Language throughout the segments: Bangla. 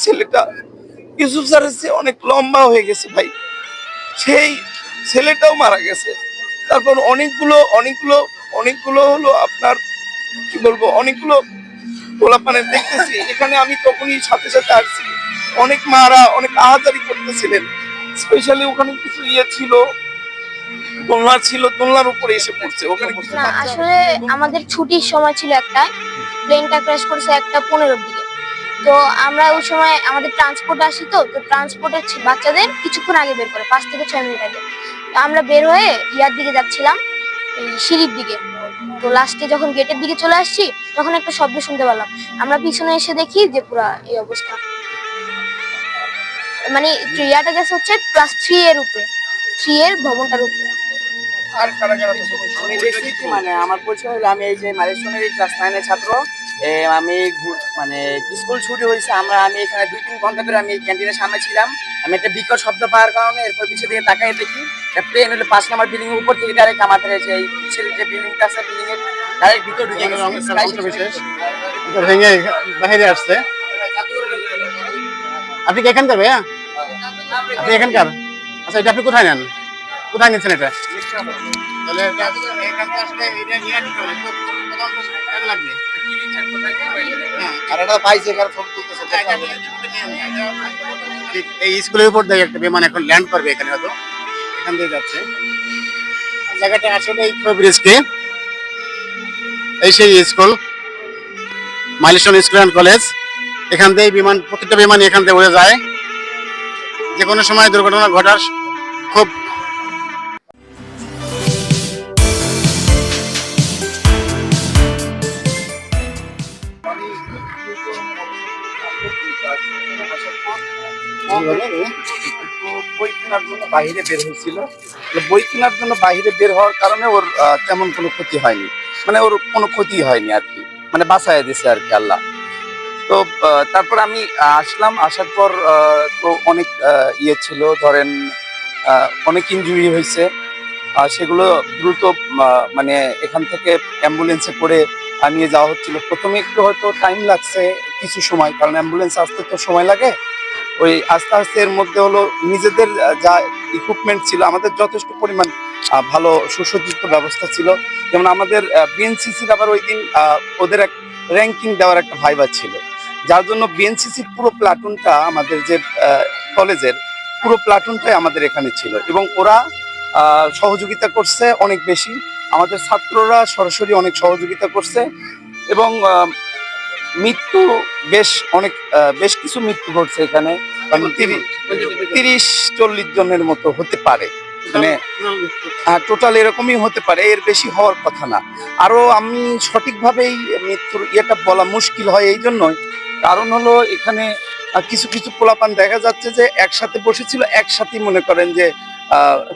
ছেলেটা ইউসুফ স্যারের চেয়ে অনেক লম্বা হয়ে গেছে ভাই, সেই ছেলেটাও মারা গেছে। তারপর অনেকগুলো অনেকগুলো অনেকগুলো হলো আপনার কি বলবো, অনেকগুলো পোলাপানের দেখতেছি এখানে। আমি তখনই সাথে সাথে আসছি, অনেক মারা অনেক আহাজারি করতেছিলেন। স্পেশালি ওখানে কিছু ছিল, দোলনা ছিল, দোলনার উপরে এসে পড়ছে ওখানে কিছু না, আসলে আমাদের ছুটির সময় ছিল একটা, প্লেনটা ক্র্যাশ করেছে 1:15-র দিকে। তো আমরা ওই সময় আমাদের ট্রান্সপোর্ট আসি, তো ট্রান্সপোর্টের বাচ্চাদের কিছুক্ষণ আগে বের করে, 5 থেকে 6 মিনিট আগে। তো আমরা বের হয়ে ইয়ার দিকে যাচ্ছিলাম, এই সিঁড়ির দিকে। তো লাস্টে যখন গেটের দিকে চলে আসছি, তখন একটা শব্দ শুনতে পেলাম। আমরা পিছনে এসে দেখি যে পুরা এই অবস্থা। মানে ইয়াটা গেছে হচ্ছে ক্লাস 3 এর উপরে, 3 এর ভবনটার উপরে। আর কারা কারা আমি দেখছি কি মানে আমার পরিচয় হলো, আমি এই যে মালয়েশিয়ানের ক্লাস 9 এর ছাত্র। আমি মানে স্কুল ছুটি হয়েছে, আমি এখানে 2-3 ঘন্টা ধরে আমি ক্যান্টিনের সামনে ছিলাম। আমি একটা বিকট শব্দ পাওয়ার কারণে এরপর পিছিয়ে দিকে তাকাই দেখি একটা প্লেন হলো 5 নম্বর বিল্ডিং এর উপর থেকে ডাইরেক্ট আমাদের এই পিছের যে বিল্ডিংটা আছে, বিল্ডিং এর ডাইরেক্ট ভিতরে ঢুকে গেছে। ভেঙে বাইরে আসছে। আপনি কি এখানকার ভাইয়া? আপনি এখানকার? আচ্ছা, এটা আপনি কোথায় নেন, কোথায় নিচ্ছেন এটা? তাহলে লাগবে। আর এটা পাইছে এখানে ফোন করতেছে। এই স্কুলের উপর দিয়ে একটা বিমান এখন ল্যান্ড করবে এখানে, হয়তো এখান দিয়ে যাচ্ছে। জায়গাটা আসলে ব্রিজকে, এই সেই school milestone school and college. এখান দিয়ে বিমান, প্রত্যেকটা বিমান এখান দিয়ে উড়ে যায়, যে কোনো সময় দুর্ঘটনা ঘটার খুব বই কেনার জন্য বাইরে বের হয়েছিল। বই কেনার জন্য বাইরে বের হওয়ার কারণে ওর তেমন কোনো ক্ষতি হয়নি, মানে ওর কোনো ক্ষতি হয়নি আর কি, মানে বাঁচায় দিছে আর কি আল্লাহ। তো তারপর আমি আসলাম, আসার পর তো অনেক ছিল, ধরেন অনেক ইনজুরি হয়েছে। সেগুলো দ্রুত মানে এখান থেকে অ্যাম্বুলেন্সে করে নিয়ে যাওয়া হচ্ছিল। প্রথমে একটু হয়তো টাইম লাগছে কিছু সময়, কারণ অ্যাম্বুলেন্স আসতে তো সময় লাগে। ওই আস্তে আস্তে এর মধ্যে হলো নিজেদের যা ইকুইপমেন্ট ছিল, আমাদের যথেষ্ট পরিমাণ ভালো সুসজ্জিত ব্যবস্থা ছিল। যেমন আমাদের বিএনসিসির আবার ওই দিন ওদের এক র্যাঙ্কিং দেওয়ার একটা ভাইবা ছিল, যার জন্য বিএনসিসির পুরো প্লাটুনটা, আমাদের যে কলেজের পুরো প্লাটুনটাই আমাদের এখানে ছিল, এবং ওরা সহযোগিতা করছে অনেক বেশি। আমাদের ছাত্ররা সরাসরি অনেক সহযোগিতা করছে, এবং মৃত্যু বেশ কিছু মৃত্যু ঘটছে এখানে, 30-40 জনের মতো হতে পারে, মানে টোটাল এরকমই হতে পারে, এর বেশি হওয়ার কথা না। আরো আমি সঠিকভাবেই মৃত্যুর ইয়েটা বলা মুশকিল হয় এই জন্যই, কারণ হলো এখানে কিছু কিছু পোলাপান দেখা যাচ্ছে যে একসাথে বসেছিল, একসাথে মনে করেন যে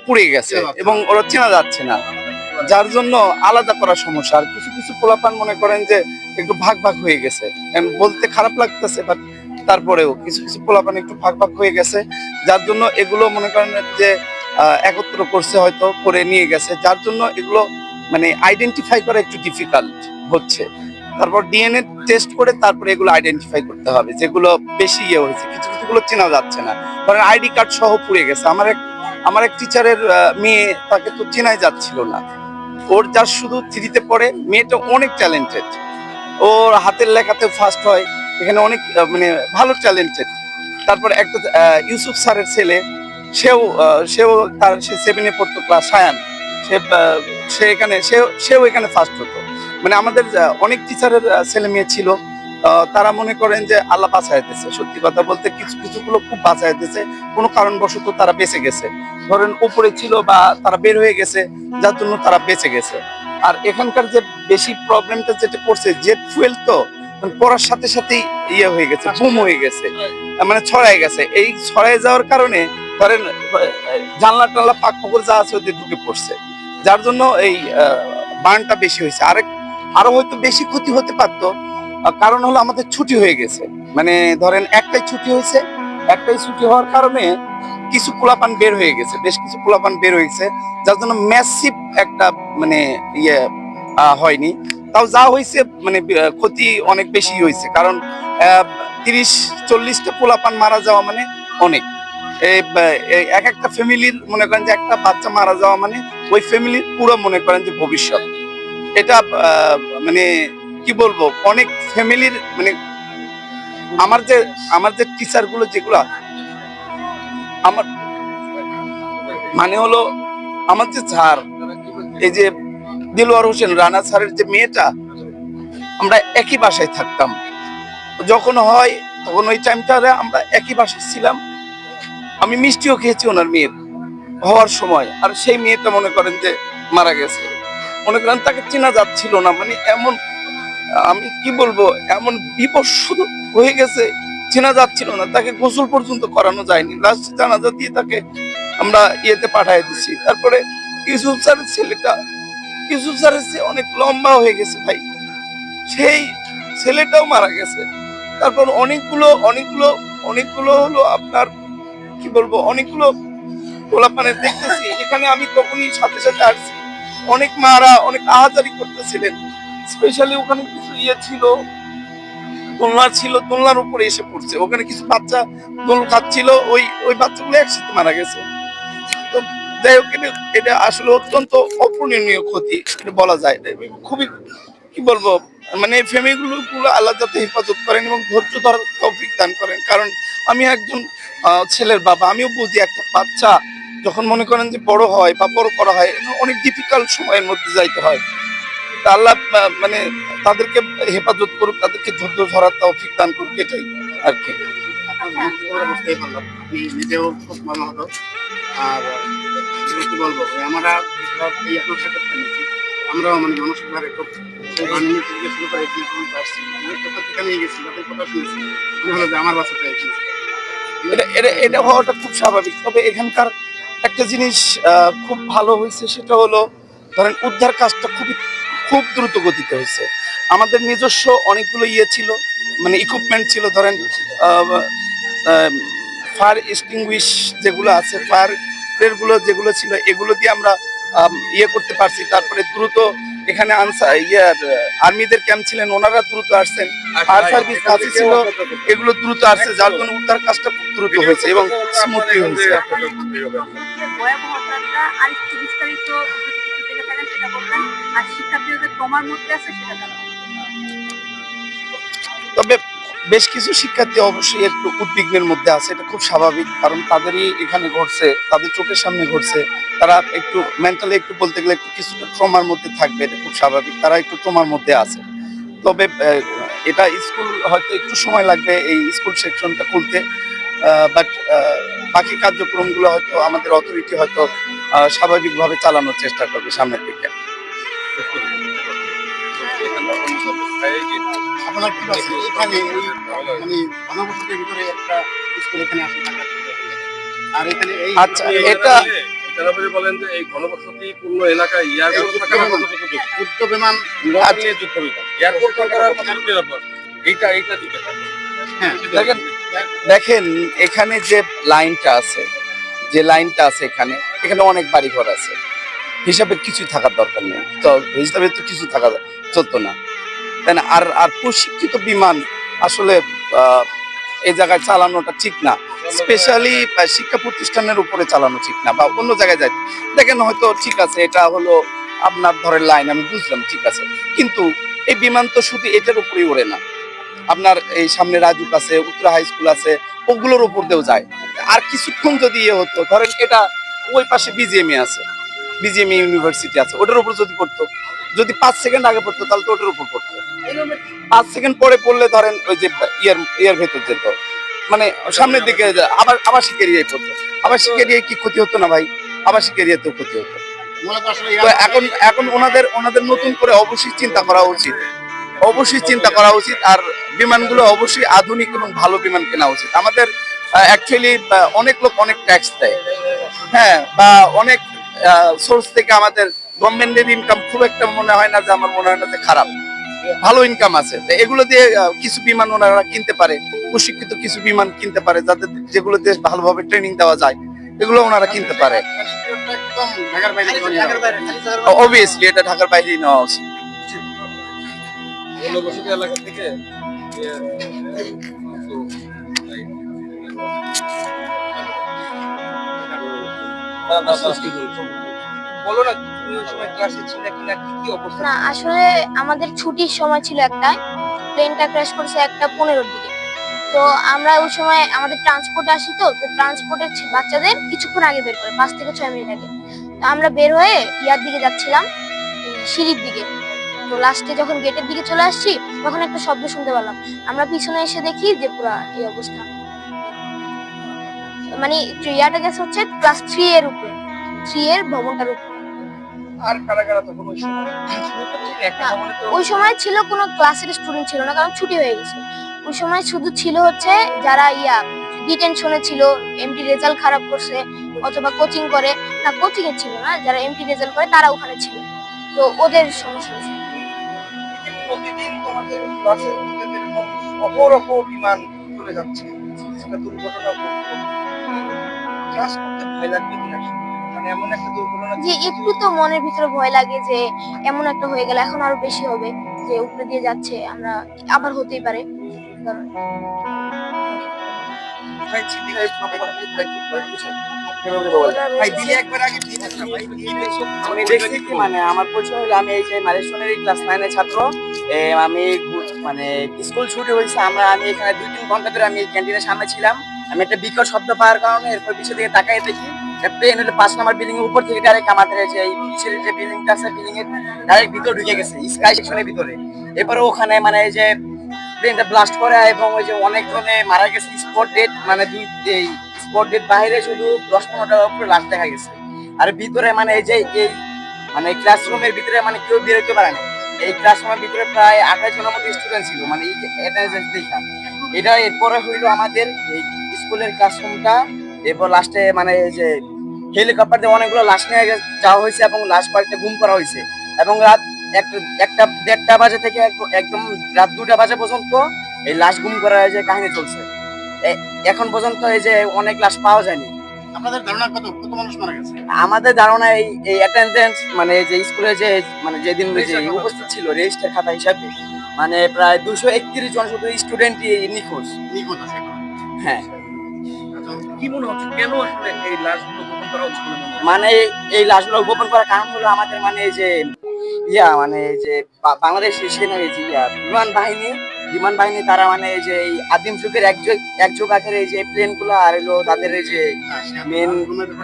পুড়ে গেছে এবং ওরা চেনা যাচ্ছে না, যার জন্য আলাদা করা সমস্যা। আর কিছু কিছু পোলাপান মনে করেন যে একটু ভাগ ভাগ হয়ে গেছে, বলতে খারাপ লাগতেছে, বাট তারপরেও কিছু কিছু পোলাপান একটু ভাগ ভাগ হয়ে গেছে, যার জন্য এগুলো মনে করেন যে একত্র করছে, হয়তো করে নিয়ে গেছে, যার জন্য এগুলো মানে আইডেন্টিফাই করা একটু ডিফিকাল্ট হচ্ছে। তারপর ডিএনএ টেস্ট করে তারপরে এগুলো আইডেন্টিফাই করতে হবে, যেগুলো বেশি হয়েছে। কিছু কিছুগুলো চেনা যাচ্ছে না, কারণ আইডি কার্ড সহ পুড়ে গেছে। আমার এক টিচারের মেয়ে, তাকে তো চেনাই যাচ্ছিল না। ওর যার শুধু 3-তে পড়ে, মেয়েটা অনেক ট্যালেন্টেড, ওর হাতের লেখাতে ফার্স্ট হয়, এখানে অনেক মানে ভালো ট্যালেন্টেড। তারপর একটা ইউসুফ স্যারের ছেলে, সেও তার সে 7-এ পড়তো, ক্লাস সায়ান, সেও এখানে ফার্স্ট হতো। মানে আমাদের অনেক টিচারের ছেলে মেয়ে ছিল, তারা মনে করেন যে আল্লাহ বাঁচাইতেছে। সত্যি কথা বলতে কিছু কিছুগুলো খুব বাঁচাইতেছে, কোনো কারণবশত তারা বেঁচে গেছে, ধরেন উপরে ছিল বা তারা বের হয়ে গেছে, যার জন্য তারা বেঁচে গেছে। আর এখানকার যে বেশি প্রবলেমটা যেটা করছে, জেট ফুয়েল তো পড়ার সাথে সাথেই হয়ে গেছে, বুম হয়ে গেছে, মানে ছড়ায় গেছে। এই ছড়ায় যাওয়ার কারণে ধরেন জানলা টানলা ফাঁক ফোকর যা আছে ওদের ঢুকে পড়ছে, যার জন্য এই বার্নটা বেশি হয়েছে। আরো হয়তো বেশি ক্ষতি হতে পারতো, কারণ হলো আমাদের ছুটি হয়ে গেছে, মানে ধরেন একটাই ছুটি হয়েছে, একটাই ছুটি হওয়ার কারণে কিছু পোলাপান বের হয়ে গেছে, বেশ কিছু পোলাপান বের হয়েছে, যার জন্য ম্যাসিভ একটা মানে হয়নি। তাও যা হয়েছে মানে ক্ষতি অনেক বেশি হয়েছে, কারণ 30-40টা পোলাপান মারা যাওয়া মানে অনেক। এই এক একটা ফ্যামিলির মনে করেন যে একটা বাচ্চা মারা যাওয়া মানে ওই ফ্যামিলির পুরো মনে করেন যে ভবিষ্যৎ। এটা মানে কি বলবো, অনেক ফ্যামিলির মানে আমার যে টিচার গুলো যেগুলা আমার মানে হলো আমার যে স্যার, এই যে দিলওয়ার হোসেন রানা স্যারের যে মেয়েটা, আমরা একই বাসায় থাকতাম। যখন হয় তখন ওই টাইমটারে আমরা একই বাসায় ছিলাম। আমি মিষ্টিও খেয়েছি ওনার মেয়ের হওয়ার সময়। আর সেই মেয়েটা মনে করেন যে মারা গেছে, মনে করেন তাকে চেনা যাচ্ছিল না। মানে এমন, আমি কি বলবো, এমন বিপদ হয়ে গেছে, চেনা যাচ্ছিল না। তাকে গোসল পর্যন্ত করানো যায়নি, লাস্ট জানাজা দিয়ে তাকে আমরা ইয়েতে পাঠিয়ে দিচ্ছি। তারপরে ইউসুফ স্যারের ছেলেটা, ইউসুফ স্যারের চেয়ে অনেক লম্বা হয়ে গেছে ভাই, সেই ছেলেটাও মারা গেছে। তারপর অনেকগুলো হলো আপনার কি বলবো, অনেকগুলো পোলাপানের দেখতেছি এখানে। আমি তখনই সাথে সাথে আসছি, অনেক মারা অনেক আহাজারি করতেছিলেন। স্পেশালি ওখানে কিছু ইয়ে ছিল, দোলনা ছিল, দোলনার উপরে এসে পড়ছে। ওখানে কিছু বাচ্চা দোল খাচ্ছিল, ওই বাচ্চাগুলো একসাথে মারা গেছে। তো যাই হোক, এটা আসলে অত্যন্ত অপূরণীয় ক্ষতি এটা বলা যায়। এটা খুবই কি বলবো, মানে ফ্যামিলি গুলো আল্লাহ যাতে হেফাজত করেন এবং ধৈর্য ধরার তৌফিক দান করেন। কারণ আমি একজন ছেলের বাবা, আমিও বুঝি একটা বাচ্চা যখন মনে করেন যে বড় হয় বা বড় করা হয়, অনেক ডিফিকাল্ট সময়ের মধ্যে যাইতে হয়। তা আল্লাহ মানে তাদেরকে হেফাজত করুক, তাদেরকে ধৈর্য ধরার তৌফিক দান করুক, এটাই আর কি। বুঝতেই পারলাম আপনি নিজেও খুব ভালো হতো। আর কি বলবো, আমরা এই আপনার সাথে শুনেছি, আমরাও মানে মানসিকভাবে খুব বানিয়ে থেকে শুরু করে আসছি, কোথা থেকে নিয়ে গেছি, তাদের কথা শুনেছি, মনে হলো যে আমার বাচ্চাটা এসেছে। এটা হওয়াটা খুব স্বাভাবিক। তবে এখানকার একটা জিনিস খুব ভালো হয়েছে, সেটা হলো ধরেন উদ্ধার কাজটা খুব দ্রুত গতিতে হয়েছে। আমাদের নিজস্ব অনেকগুলো ইয়ে ছিল, মানে ইকুইপমেন্ট ছিল। ধরেন ফায়ার এক্সটিংগুইশ যেগুলো আছে, ফায়ার গুলো যেগুলো ছিল, এগুলো দিয়ে আমরা ইয়ে করতে পারছি। তারপরে দ্রুত এখানে আর্মিদের ক্যাম্প ছিলেন, ওনারা দ্রুত আসছেন। ফায়ার সার্ভিস কাছে ছিল, এগুলো দ্রুত আসছে, যার জন্য উদ্ধার কাজটা খুব দ্রুত হয়েছে এবং স্মুথলি হয়েছে। ভয়াবহতাটা আরেকটু বিস্তারিত যদি কিছু জেনে থাকেন সেটা বলবেন, আর শিক্ষার্থীরা যে ট্রমার মধ্যে আছে সেটা জানাবেন। তবে বেশ কিছু শিক্ষার্থী অবশ্যই একটু উদ্বিগ্নের মধ্যে আছে, এটা খুব স্বাভাবিক। কারণ তাদেরই এখানে ঘটছে, তাদের চোখের সামনে ঘটছে। তারা একটু মেন্টালি একটু বলতে গেলে একটু কিছুটা ট্রমার মধ্যে থাকবে, এটা খুব স্বাভাবিক। তারা একটু ট্রমার মধ্যে আছে। তবে এটা স্কুল হয়তো একটু সময় লাগবে এই স্কুল সেকশনটা খুলতে, বাট বাকি কার্যক্রমগুলো হয়তো আমাদের অথরিটি হয়তো স্বাভাবিকভাবে চালানোর চেষ্টা করবে সামনের দিকে। আপনার কি আছে এখানে মানে ঘনবসতির ভিতরে একটা স্কুল এখানে আসে থাকা, আর এখানে এই আচ্ছা, এটা বলেন যে এই ঘনবসতি পূর্ণ এলাকায় এয়ারপোর্ট থাকা যুদ্ধ বিমান এয়ারপোর্ট থাকার এইটা দিবে। হ্যাঁ দেখেন এখানে যে লাইনটা আছে, এখানে অনেক বাড়িঘর আছে, হিসাবে কিছু থাকার দরকার নেই। তো হিসাবে তো কিছু থাকা চলতো না, তাই না? আর প্রশিক্ষিত বিমান আসলে এই জায়গায় চালানোটা ঠিক না। স্পেশালি শিক্ষা প্রতিষ্ঠানের উপরে চালানো ঠিক না, বা অন্য জায়গায় যাই। দেখেন হয়তো ঠিক আছে, এটা হলো আপনার ধরেন লাইন, আমি বুঝলাম, ঠিক আছে। কিন্তু এই বিমান তো শুধু এটার উপরেই ওড়ে না, আপনার এই সামনে রাজুক আছে, উত্তরা হাই স্কুল আছে, ওগুলোর উপর দিয়েও যায়। আর কিছুক্ষণ যদি ইয়ে হতো, ধরেন এটা ওই পাশে বিজিএমই আছে, বিজিএমই ইউনিভার্সিটি আছে, ওটার উপর যদি পড়তো, যদি 5 সেকেন্ড আগে পড়তো তাহলে তো ওটার উপর পড়তো। 5 সেকেন্ড পরে পড়লে ধরেন ওই যে ইয়ার ভেতর যেত, মানে সামনের দিকে আবার শিখেরিয়ায় পড়তো। আবার শিখেরিয়ায় কি ক্ষতি হতো না ভাই? আবার শিখেরিয়াতেও ক্ষতি হতো। মূলত আসলে তো এখন ওনাদের নতুন করে অবশ্যই চিন্তা করা উচিত, আর বিমানগুলো অবশ্যই আধুনিক এবং ভালো বিমান কেনা উচিত। আমাদের অ্যাকচুয়ালি অনেক লোক অনেক ট্যাক্স দেয়, হ্যাঁ, বা অনেক সোর্স থেকে আমাদের গভর্নমেন্টের ইনকাম খুব একটা মনে হয় না যে খারাপ, ভালো ইনকাম আছে। এগুলো দিয়ে কিছু বিমান ওনারা কিনতে পারে, প্রশিক্ষিত কিছু বিমান কিনতে পারে, যাদের যেগুলো দেশ ভালোভাবে ট্রেনিং দেওয়া যায়, এগুলো ওনারা কিনতে পারে। একদম ঢাকার বাইরে অবভিয়াসলি এটা ঢাকার বাইরেই নেওয়া উচিত। ঘনবসতি এলাকা থেকে বলো না তুমি ওই সময় ক্লাসে ছিলে কিনা, কি কি অবস্থা? না আসলে আমাদের ছুটির সময় ছিল একটা, প্লেনটা ক্র্যাশ করছে 1:15-র দিকে। তো আমরা ওই সময় আমাদের ট্রান্সপোর্টে আসি, তো ট্রান্সপোর্টের বাচ্চাদের কিছুক্ষণ আগে বের করে 5 থেকে 6 মিনিট আগে। তো আমরা বের হয়ে ইয়ার দিকে যাচ্ছিলাম, এই সিঁড়ির দিকে। তো লাস্টে যখন গেটের দিকে চলে আসছি তখন একটা শব্দ শুনতে পেলাম। আমরা পিছনে এসে দেখি যে পুরো এই অবস্থা, মানে ইয়াটা গেছে হচ্ছে ক্লাস 3 এর উপরে, 3 এর ভবনটার উপরে। আর কারা কারা তখন ওই সময় একটা না, ভবনে তো ওই সময় ছিল কোনো ক্লাসের স্টুডেন্ট ছিল না, কারণ ছুটি হয়ে গেছে। ওই সময় শুধু ছিল হচ্ছে যারা ডিটেনশনে ছিল, এমটি রেজাল্ট খারাপ করছে অথবা কোচিং করে, না কোচিং এ ছিল না, যারা এমটি রেজাল্ট করে তারা ওখানে ছিল। তো ওদের সমস্যা হয়েছে। যে প্রতিদিন তোমাদের ক্লাসের মধ্যে এরকম অহরহ বিমান চলে যাচ্ছে, সেটা দুর্ঘটনা ঘটছে, ক্লাস করতে ভয় লাগবে কিনা? মানে এমন একটা দুর্ঘটনা যে একটু তো মনের ভিতরে ভয় লাগে যে এমন একটা হয়ে গেলে এখন আরো বেশি হবে, যে উপরে দিয়ে যাচ্ছে, আমরা আবার হতেই পারে। কারণ ভাই চিনি ভাই দিলে একবার আগে দিন না ভাই, আমি দেখছি কি মানে আমার পরিচয় হলো আমি এই যে মালয়েশিয়ার ক্লাস 9 এর ছাত্র। আমি মানে স্কুল ছুটি হয়েছে, আমি এখানে 2-3 ঘন্টা ধরে আমি ক্যান্টিনের সামনে ছিলাম। আমি একটা বিকট শব্দ পাওয়ার কারণে এরপর পিছন দিকে তাকাই দেখি প্লেন হলো 5 নম্বর বিল্ডিং এর উপর থেকে ডাইরেক্ট আমাদের যে এই পিছের যে বিল্ডিংটা আছে, বিল্ডিং এর ডাইরেক্ট ভিতরে ঢুকে গেছে স্কাই সেকশনের ভিতরে। এরপরে ওখানে মানে এই যে প্লেনটা ব্লাস্ট করে এবং ওই যে অনেক জনে মারা গেছে, স্পট ডেড, মানে এই স্পট ডেড বাইরে শুধু 10-15টা উপরে লাশ দেখা গেছে। আর ভিতরে মানে এই যে এই মানে ক্লাসরুমের ভিতরে মানে কেউ বেরোতে পারে না। এই ক্লাসরুমের ভিতরে প্রায় 28 জনের মতো স্টুডেন্ট ছিল, মানে এই অ্যাটেন্ডেন্স দেখা। এটা এরপরে হইলো আমাদের এই স্কুলের ক্লাসরুমটা। এরপর লাস্টে মানে এই যে হেলিকপ্টার দিয়ে অনেকগুলো লাশ নিয়ে যাওয়া হয়েছে এবং লাশ কয়েকটা গুম করা হয়েছে। এবং রাত 1-1:30 বাজে থেকে একদম রাত 2টা বাজে পর্যন্ত এই লাশ গুম করার যে কাহিনী চলছে। এখন পর্যন্ত এই যে অনেক লাশ পাওয়া যায়নি। আপনাদের ধারণা কত কত মানুষ মারা গেছে? আমাদের ধারণা এই অ্যাটেন্ডেন্স মানে যে স্কুলে যে মানে যেদিন যে উপস্থিত ছিল রেজিস্টার খাতা হিসাবে মানে প্রায় 231 জন শুধু স্টুডেন্টই নিখোঁজ। নিখোঁজ আছে এখন। হ্যাঁ, কি মনে হচ্ছে কেন আসলে এই লাশগুলো গোপন করা হচ্ছে বলে মনে হচ্ছে? মানে এই লাশগুলো গোপন করার কারণ হলো আমাদের মানে এই যে মানে এই যে বাংলাদেশ সেনার এই যে বিমান বাহিনী তারা মানে এই যে এই আদিম যুগের এক যুগ আগের এই যে প্লেন গুলো আর হলো তাদের এই যে মেন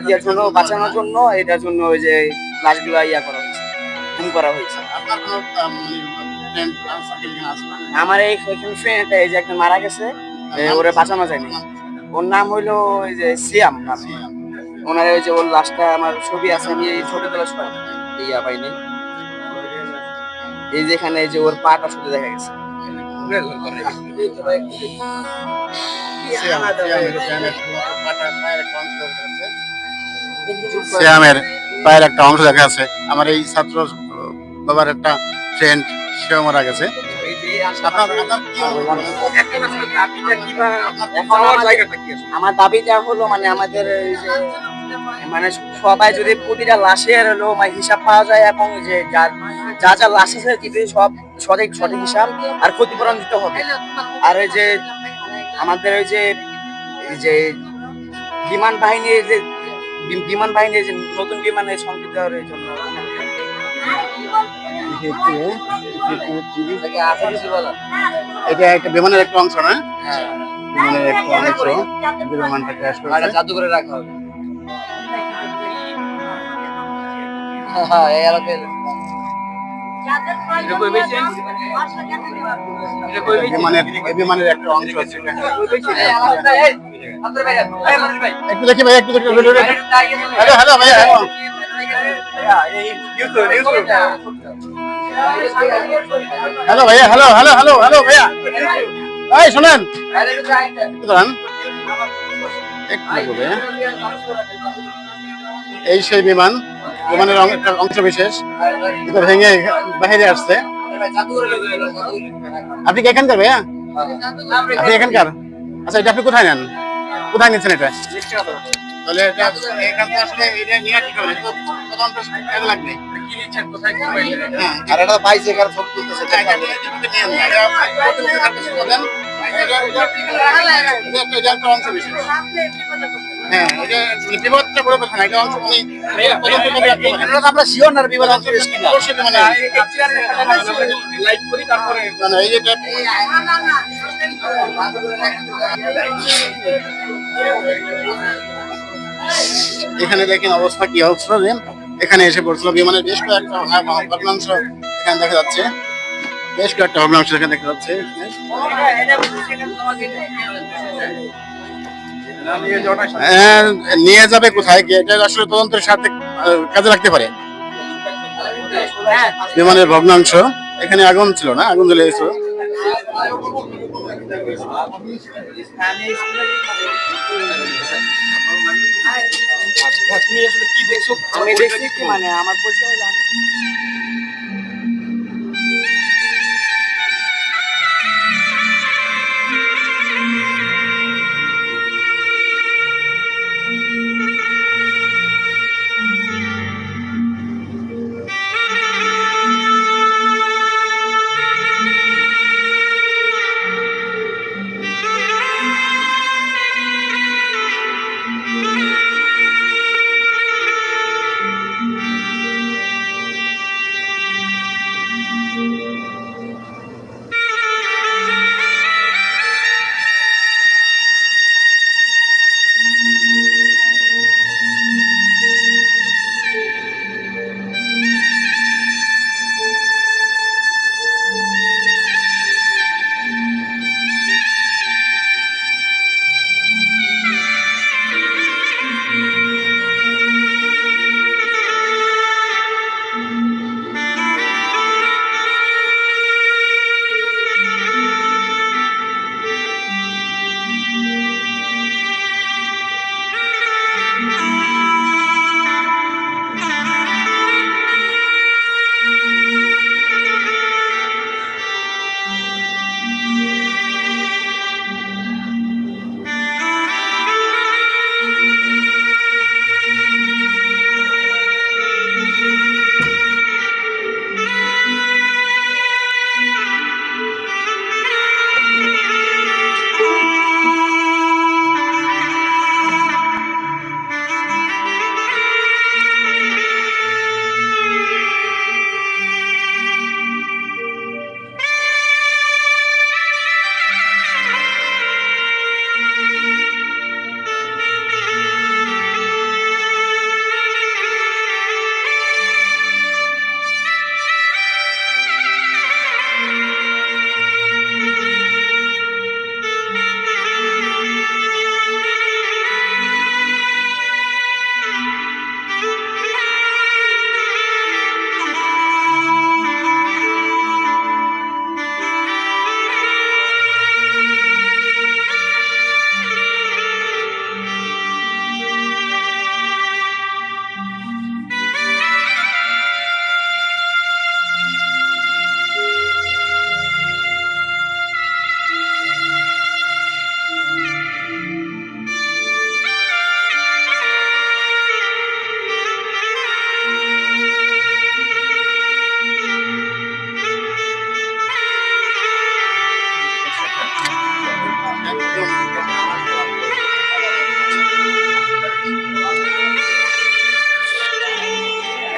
ইয়ার জন্য বাঁচানোর জন্য এটার জন্য ওই যে লাশগুলো করা হয়েছে, গুম করা হয়েছে। আপনার কোনো ফ্রেন্ড সার্কেল আছে? আমার এই ফ্রেন্ড এই যে একজন মারা গেছে, ওরে বাঁচানো যায়নি। ওর নাম হইলো ওই যে সিয়াম নামে। ওনার ওই যে ওর লাশটা আমার ছবি আছে, আমি এই ছোটবেলার সময় পাইনি। এই যেখানে যে ওর পাটা শুধু দেখা গেছে। সিয়ামের পায়ের একটা অংশ দেখা আছে। আমার এই ছাত্র বাবার একটা ফ্রেন্ড, সেও মারা গেছে। আমার দাবিটা হলো মানে আমাদের এই যে মানে সবাই যদি প্রতিটা লাশের হলো মানে হিসাব পাওয়া যায় এবং যে যা লাশ আছে যদি সব সঠিক হিসাব আর ক্ষতিপূরণ দিতে হবে। আর এই যে আমাদের ওই যে বিমান বাহিনীর যে নতুন বিমানের সংযোগ দেওয়ার জন্য এটা একটা বিমানের একটা অংশ না? বিমানের একটা অংশ, বিমানটা ক্র্যাশ করেছে। জাদু করে রাখা হবে। হ্যাঁ, এই এলাকায় বিমানের একটা অংশ আছে। একটু দেখি ভাই, একটু দেখি। হ্যালো হ্যালো ভাইয়া, হ্যালো। হ্যালো ভাইয়া, হ্যালো হ্যালো হ্যালো হ্যালো ভাইয়া, এই শোনেন একটু দাঁড়ান, একটু দেখো ভাইয়া। এই সেই বিমানের একটা অংশ বিশেষ ভেঙে বাইরে আসছে। আপনি কি এখানকার ভাইয়া? আপনি এখানকার? আচ্ছা, এটা আপনি কোথায় নেন? কোথায় নিচ্ছেন এটা? তাহলে এটা এখান থেকে আসলে এটা নিয়ে কি করবেন? তো তদন্ত কাজে লাগবে। কি নিচ্ছেন, কোথায় কি পাইলেন? হ্যাঁ, আর এটা পাইছে, এখানে ছবি তুলতেছে। এটা একটা অংশ বিশেষ। হ্যাঁ, এটা মানে বিপদটা বড় কথা না, এটা অংশ মানে তদন্তকারী রাখতে পারে। আমরা শিওর না বিবাদ অংশ বেশ কিনা অবশ্যই মানে লাইক করি তারপরে না, না, এই যে এটা- এখানে দেখেন অবস্থা কি অবস্থা যে এখানে এসে পড়ছিল বিমানের বেশ কয়েকটা ভগ্নাংশ এখানে দেখা যাচ্ছে, বেশ কয়েকটা ভগ্নাংশ এখানে দেখা যাচ্ছে। নিয়ে যাবে কোথায় গিয়ে এটা আসলে তদন্তের সাথে কাজে লাগতে পারে। বিমানের ভগ্নাংশ, এখানে আগুন ছিল না, আগুন জ্বলে গেছিল। তুমি আসলে কি দেখছো? আমি দেখছি কি মানে আমার পরিচয় হলো আমি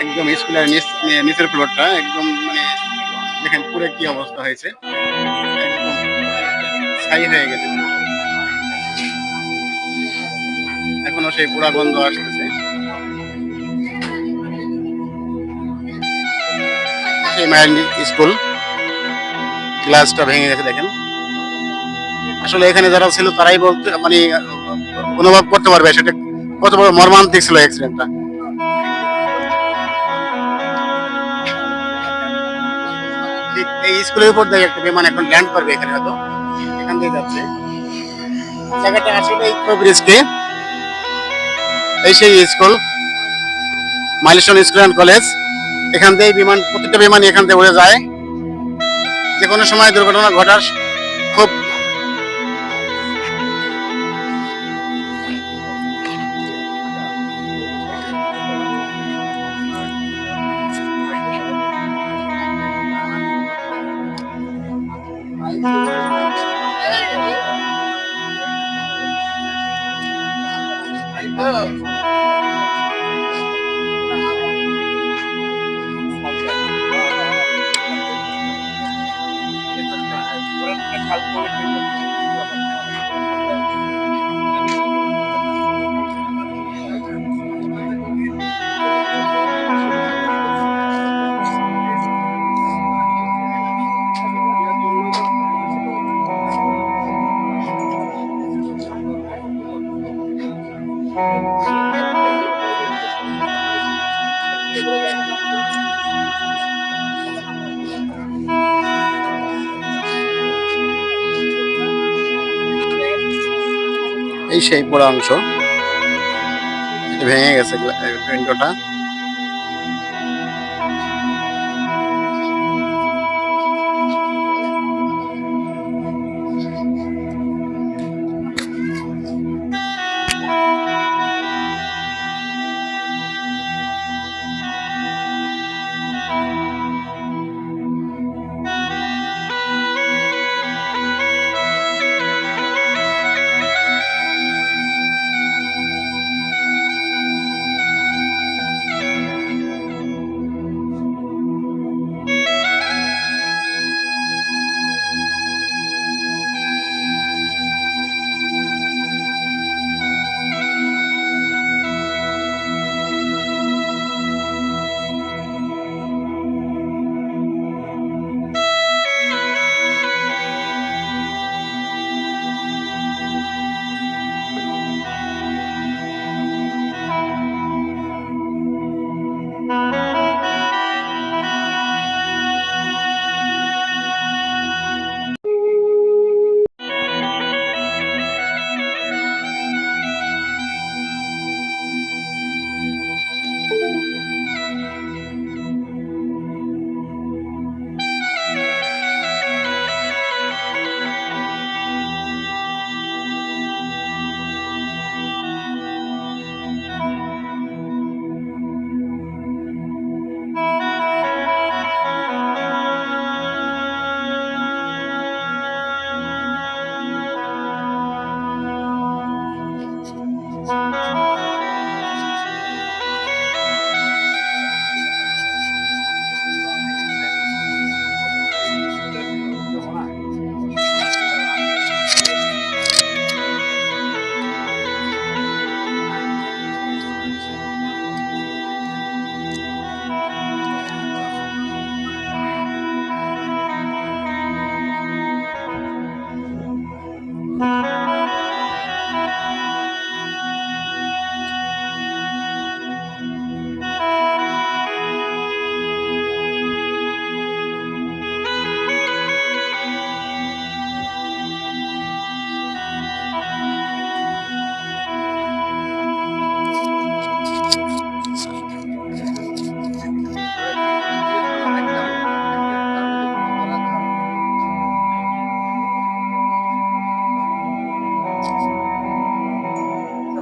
একদম স্কুলের নিচের ফ্লোরটা একদম মানে দেখেন পুরো কি অবস্থা হয়েছে, একদম ছাই হয়ে গেছে। এখনো সেই পোড়া গন্ধ আসতেছে। সেই মায়ের স্কুল, গ্লাসটা ভেঙে গেছে দেখেন। আসলে এখানে যারা ছিল তারাই বলতে মানে অনুভব করতে পারবে সেটা কত বড় মর্মান্তিক ছিল অ্যাক্সিডেন্টটা। ঠিক এই স্কুলের উপর দিয়ে একটা বিমান এখন ল্যান্ড করবে এখানে, হয়তো এখান দিয়ে যাচ্ছে। জায়গাটা আসলে এই ব্রিজকে, এই সেই school milestone school and college. এখান দিয়ে বিমান, প্রত্যেকটা বিমান এখান দিয়ে উড়ে যায়, যে কোনো সময় দুর্ঘটনা ঘটার খুব এই সেই পুরো অংশ, এটা ভেঙে গেছে উইন্ডোটা।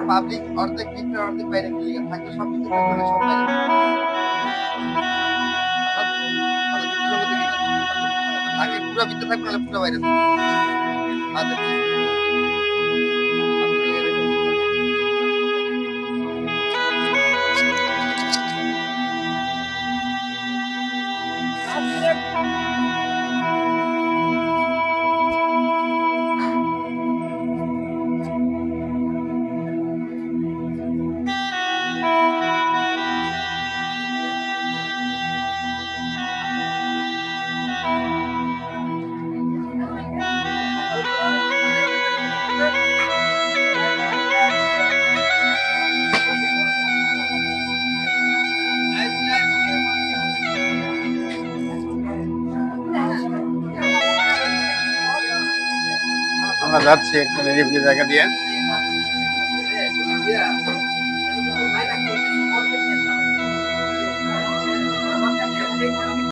পাবলিক অর্ধেক ভিতরে অর্ধেক বাইরে মিলে থাকে, সব কিছু থাকবে সব বাইরে। আগে পুরো ভিতরে থাকবে না পুরো বাইরে থাকবে। আমরা যাচ্ছি একটা নিরিবিলি জায়গা দিয়ে।